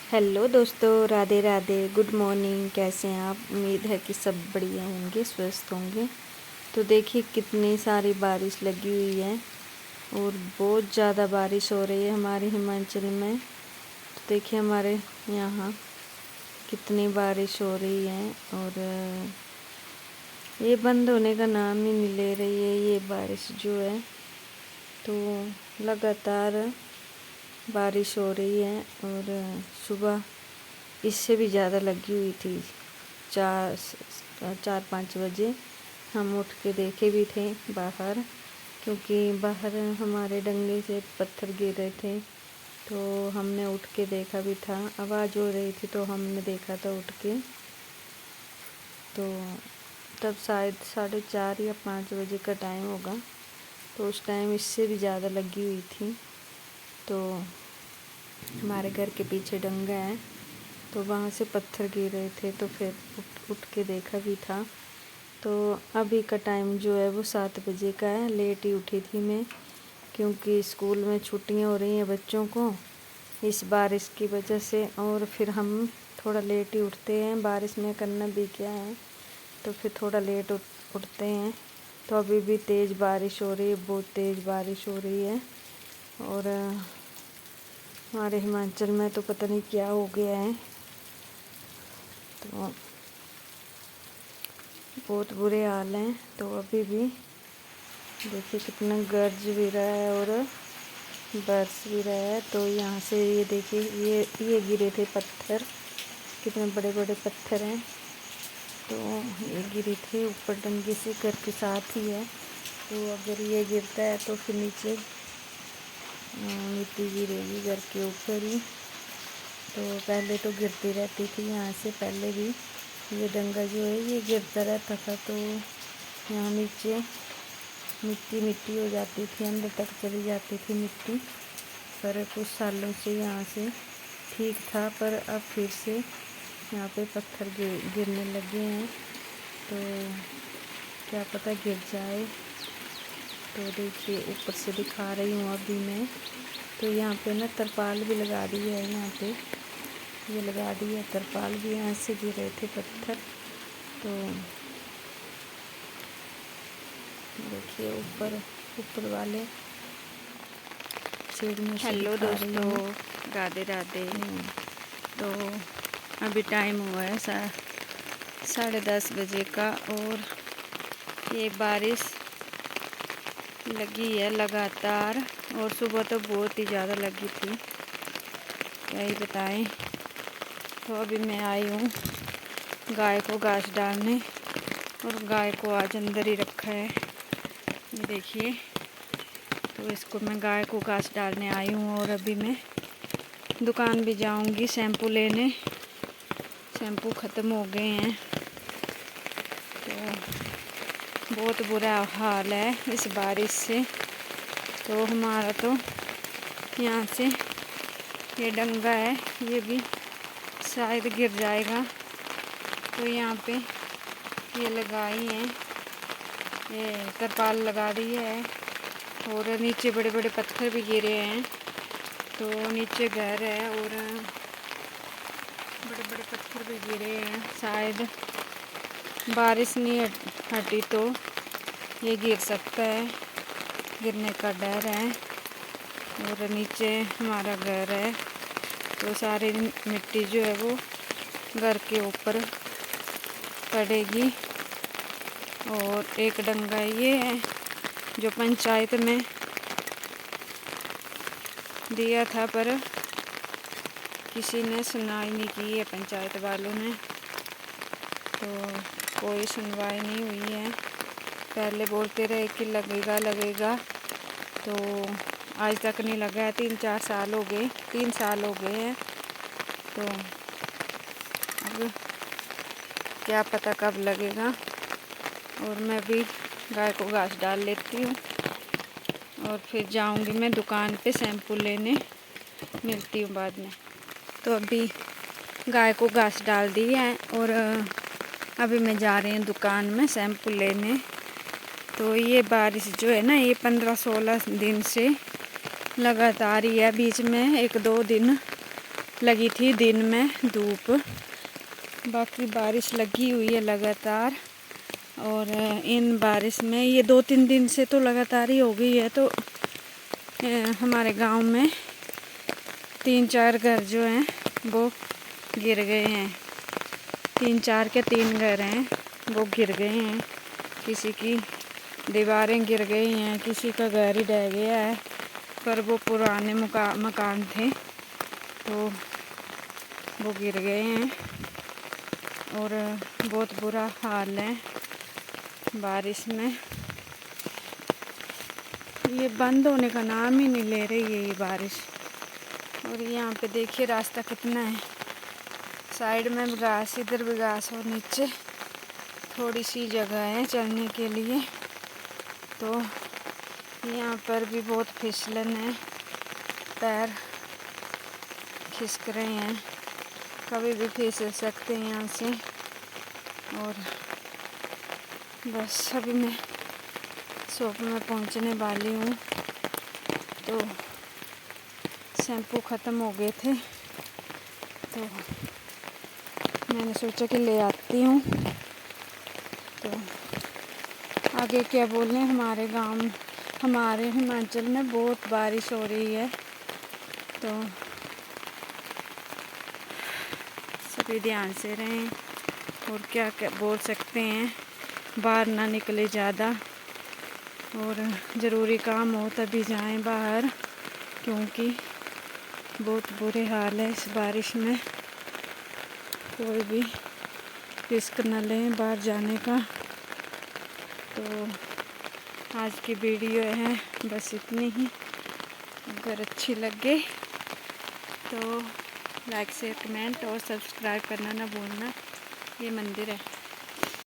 Hello दोस्तों, Radhe Radhe, good morning. कैसे हैं आप? उम्मीद है कि सब बढ़िया होंगे, स्वस्थ होंगे। तो देखिए कितनी सारी बारिश लगी हुई है और बहुत ज़्यादा बारिश हो रही है हमारे हिमाचल में। तो देखिए हमारे यहाँ कितनी बारिश हो रही है और ये बंद होने का नाम ही नहीं ले रही है ये बारिश जो है। तो लगातार बारिश हो रही है और सुबह इससे भी ज़्यादा लगी हुई थी। 4-5 बजे हम उठ के देखे भी थे बाहर, क्योंकि बाहर हमारे डंगे से पत्थर गिर रहे थे। तो हमने उठ के देखा भी था, आवाज़ हो रही थी तो हमने देखा था उठ के। तो तब शायद 4:30 या 5 बजे का टाइम होगा। तो उस टाइम इससे भी ज़्यादा लगी हुई थी। तो हमारे घर के पीछे डंगा है, तो वहाँ से पत्थर गिर रहे थे तो फिर उठ के देखा भी था। तो अभी का टाइम जो है वो 7 बजे का है। लेट ही उठी थी मैं, क्योंकि स्कूल में छुट्टियाँ हो रही हैं बच्चों को इस बारिश की वजह से। और फिर हम थोड़ा लेट ही उठते हैं, बारिश में करना भी क्या है, तो फिर थोड़ा लेट उठते हैं। तो अभी भी तेज़ बारिश हो रही है, बहुत तेज़ बारिश हो रही है। और हमारे हिमाचल में तो पता नहीं क्या हो गया है, तो बहुत बुरे हाल हैं। तो अभी भी देखिए कितना गरज भी रहा है और बरस भी रहा है। तो यहाँ से ये देखिए ये गिरे थे पत्थर, कितने बड़े बड़े पत्थर हैं। तो ये गिरे थे ऊपर डंगे से, घर के साथ ही है। तो अगर ये गिरता है तो फिर नीचे मिट्टी गिरेगी घर के ऊपर ही। तो पहले तो गिरती रहती थी यहाँ से, पहले भी ये डंगा जो है ये गिरता रहता था। तो यहाँ नीचे मिट्टी मिट्टी हो जाती थी, अंदर तक चली जाती थी मिट्टी। पर कुछ सालों से यहाँ से ठीक था, पर अब फिर से यहाँ पे पत्थर गिरने लगे हैं। तो क्या पता गिर जाए। तो देखिए ऊपर से दिखा रही हूँ अभी मैं। तो यहाँ पे ना तरपाल भी लगा दी है, यहाँ पे ये लगा दी है तरपाल भी। यहाँ से गिर रहे थे पत्थर। तो देखिए ऊपर वाले सीढ़ियों से हेलो दिखा रही दोस्तों, हूँ। राधे राधे। तो अभी टाइम हुआ है 10:30 बजे का और ये बारिश लगी है लगातार। और सुबह तो बहुत ही ज़्यादा लगी थी, क्या ही बताएं। तो अभी मैं आई हूँ गाय को घास डालने, और गाय को आज अंदर ही रखा है, ये देखिए। तो इसको मैं गाय को घास डालने आई हूँ। और अभी मैं दुकान भी जाऊंगी शैम्पू लेने, शैम्पू ख़त्म हो गए हैं। तो बहुत बुरा हाल है इस बारिश से। तो हमारा तो यहाँ से ये डंगा है, ये भी शायद गिर जाएगा। तो यहाँ पे ये लगाई है, ये तरपाल लगा दी है। और नीचे बड़े बड़े पत्थर भी गिरे हैं। तो नीचे घर है और बड़े बड़े पत्थर भी गिरे हैं। शायद बारिश नहीं हटी तो ये गिर सकता है, गिरने का डर है। और नीचे हमारा घर है, तो सारी मिट्टी जो है वो घर के ऊपर पड़ेगी। और एक डंगा ये है जो पंचायत में दिया था, पर किसी ने सुनवाई नहीं की है, पंचायत वालों ने। तो कोई सुनवाई नहीं हुई है। पहले बोलते रहे कि लगेगा लगेगा, तो आज तक नहीं लगा है। 3 साल हो गए हैं। तो अब क्या पता कब लगेगा। और मैं भी गाय को घास डाल लेती हूँ और फिर जाऊँगी मैं दुकान पे शैम्पू लेने, मिलती हूँ बाद में। तो अभी गाय को घास डाल दी है और अभी मैं जा रही हूँ दुकान में शैम्पू लेने। तो ये बारिश जो है ना, ये 15-16 दिन से लगातार ही है। बीच में 1-2 दिन लगी थी दिन में धूप, बाकी बारिश लगी हुई है लगातार। और इन बारिश में ये 2-3 दिन से तो लगातार ही हो गई है। तो हमारे गांव में 3-4 घर जो हैं वो गिर गए हैं। 3-4 के 3 घर हैं वो गिर गए हैं। किसी की दीवारें गिर गई हैं, किसी का घर ही ढह गया है। पर वो पुराने मकान थे तो वो गिर गए हैं और बहुत बुरा हाल है बारिश में। ये बंद होने का नाम ही नहीं ले रही है ये बारिश। और यहाँ पे देखिए रास्ता कितना है, साइड में भी घास, इधर भी घास और नीचे थोड़ी सी जगह है चलने के लिए। तो यहाँ पर भी बहुत फिसलन है, पैर खिसक रहे हैं, कभी भी फिसल सकते हैं यहाँ से। और बस अभी मैं शॉप में पहुँचने वाली हूँ। तो शैम्पू ख़त्म हो गए थे तो मैंने सोचा कि ले आती हूँ। तो आगे क्या बोलें, हमारे हिमाचल में बहुत बारिश हो रही है। तो सभी ध्यान से रहें और क्या बोल सकते हैं, बाहर ना निकले ज़्यादा और ज़रूरी काम हो तभी जाएं बाहर, क्योंकि बहुत बुरे हाल है इस बारिश में। कोई भी रिस्क न लें बाहर जाने का। तो आज की वीडियो है बस इतनी ही। अगर अच्छी लगे तो लाइक शेयर कमेंट और सब्सक्राइब करना ना भूलना। ये मंदिर है।